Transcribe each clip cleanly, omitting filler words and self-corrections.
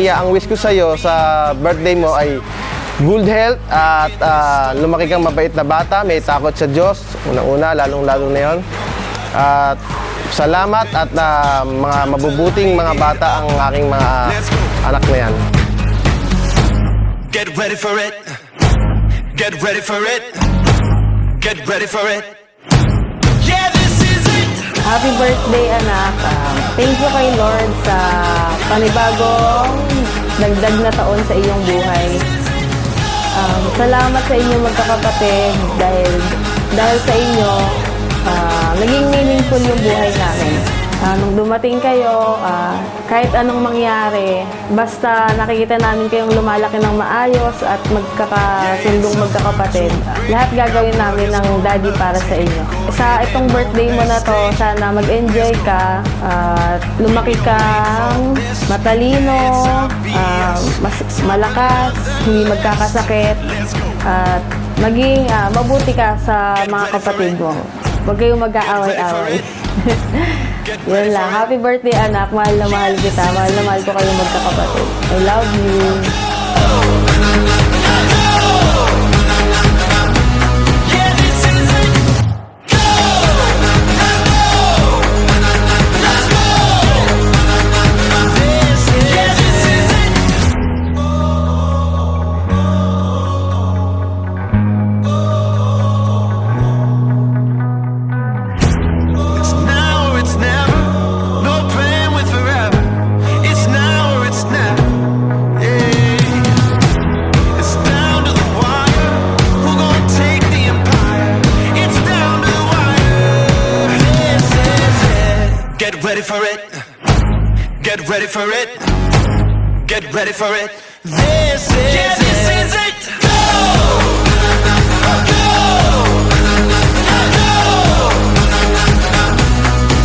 Maria, ang wish ko sa'yo sa birthday mo ay good health at lumaki kang mabait na bata, may takot sa Diyos, unang-una, lalong-lalo na yun. At salamat at mga mabubuting mga bata ang aking mga anak na yan. Get ready for it. Get ready for it. Get ready for it. Yeah, this is it. Happy birthday, anak. Thank you kay Lord sa panibagong dagdag na taon sa iyong buhay. Salamat sa inyo magkakapatid dahil sa inyo naging meaningful yung buhay namin. Nung dumating kayo, kahit anong mangyari, basta nakikita namin kayong lumalaki ng maayos at magkakasundong magkakapatid, lahat gagawin namin ng daddy para sa inyo. Sa itong birthday mo na to, sana mag-enjoy ka, lumaki kang matalino, malakas, hindi magkakasakit, at maging mabuti ka sa mga kapatid mo. Huwag kayong mag-aaway-aaway. Yun lang. Happy birthday, anak. Mahal na mahal kita. Mahal na mahal ko kayong magkakapatid. I love you. Get ready for it. Get ready for it. Get ready for it. This is it. Go! Go! Go!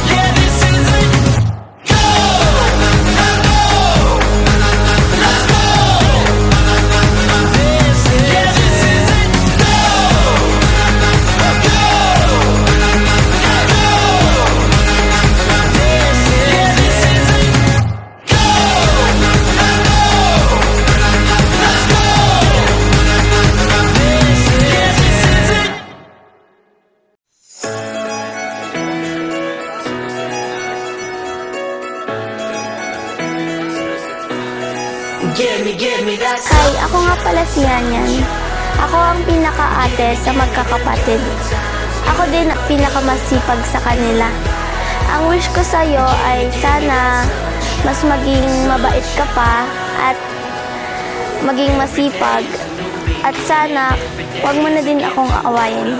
Yeah, this is it. Go! Go! Let's go! This is it. Go! Go! Hi, ako nga pala si Yanyan. Ako ang pinaka-ate sa magkakapatid. Ako din ang pinakamasipag sa kanila. Ang wish ko sa'yo ay sana mas maging mabait ka pa at maging masipag. At sana huwag mo na din akong aawayin.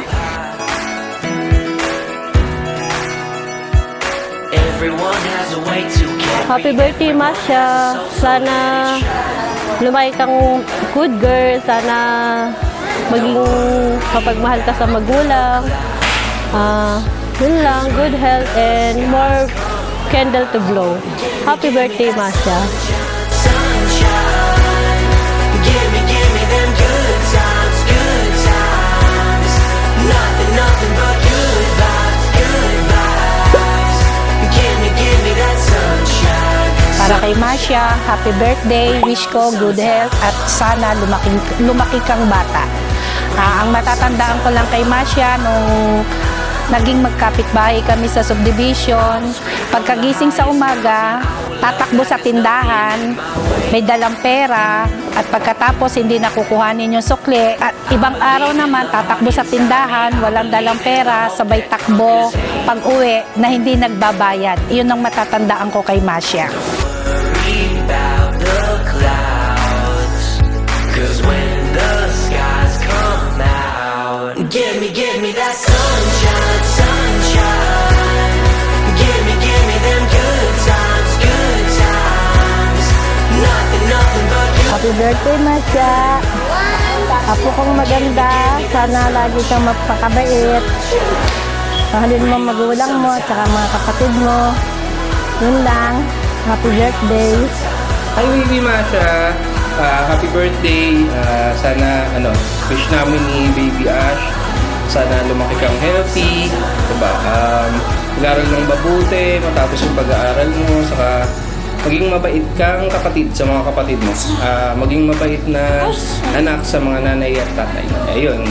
Happy birthday, Masha. Sana lumaki kang good girl. Sana maging kapagmahal ka sa magulang. Yun lang, good health and more candle to blow. Happy birthday, Masha. Nothing but good vibes, good vibes. Give me that sunshine. Para kay Masha, happy birthday, wish ko good health at sana lumaki kang bata. Ang matatandaan ko lang kay Masha nung naging magkapitbahay kami sa subdivision, pagkagising sa umaga, tatakbo sa tindahan, may dalang pera, at pagkatapos hindi nakukuhanin yung sukli. At ibang araw naman, tatakbo sa tindahan, walang dalang pera, sabay takbo pag-uwi na hindi nagbabayad. Iyon ang matatandaan ko kay Masha. Give me that sunshine, sunshine. Give me them good times, good times. Nothing but good. Happy birthday, Masha. Apo kong maganda. Sana lagi kang magpakabait. Mahalin mo magulang mo at saka mga kapatid mo. Yun lang. Happy birthday. Hi, baby Masha. Happy birthday. Sana, wish namin ni Baby Ash, sana lumaki kang healthy, diba? Mag-aaral ng mabuti, matapos yung pag-aaral mo, saka maging mabait kang kapatid sa mga kapatid mo. Maging mabait na anak sa mga nanay at tatay. Ayun.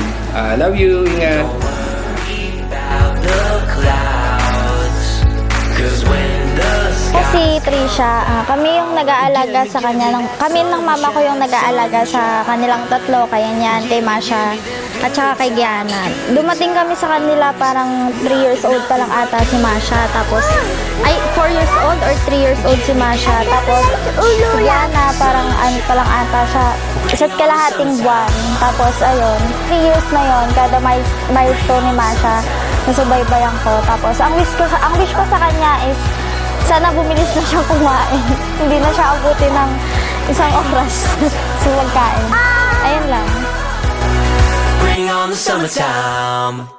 Love you. Ingat. Kasi Trisha, kami yung nag-aalaga sa kanya, kami ng mama ko yung nag-aalaga sa kanilang tatlo, kay Nyan, kay Masha, at saka kay Gianna. Dumating kami sa kanila parang 3 years old pa lang ata si Masha, tapos, 4 years old or 3 years old si Masha, tapos si Gianna parang pa lang ata siya, isa't kalahating buwan. Tapos ayun, 3 years na yon kada milestone ni Masha, nasubaybayan ko. Tapos ang wish ko sa kanya is, sana bumilis na siya kumain. Hindi na siya abutin ng isang oras sa pagkain. Ayun lang. Bring on the summertime.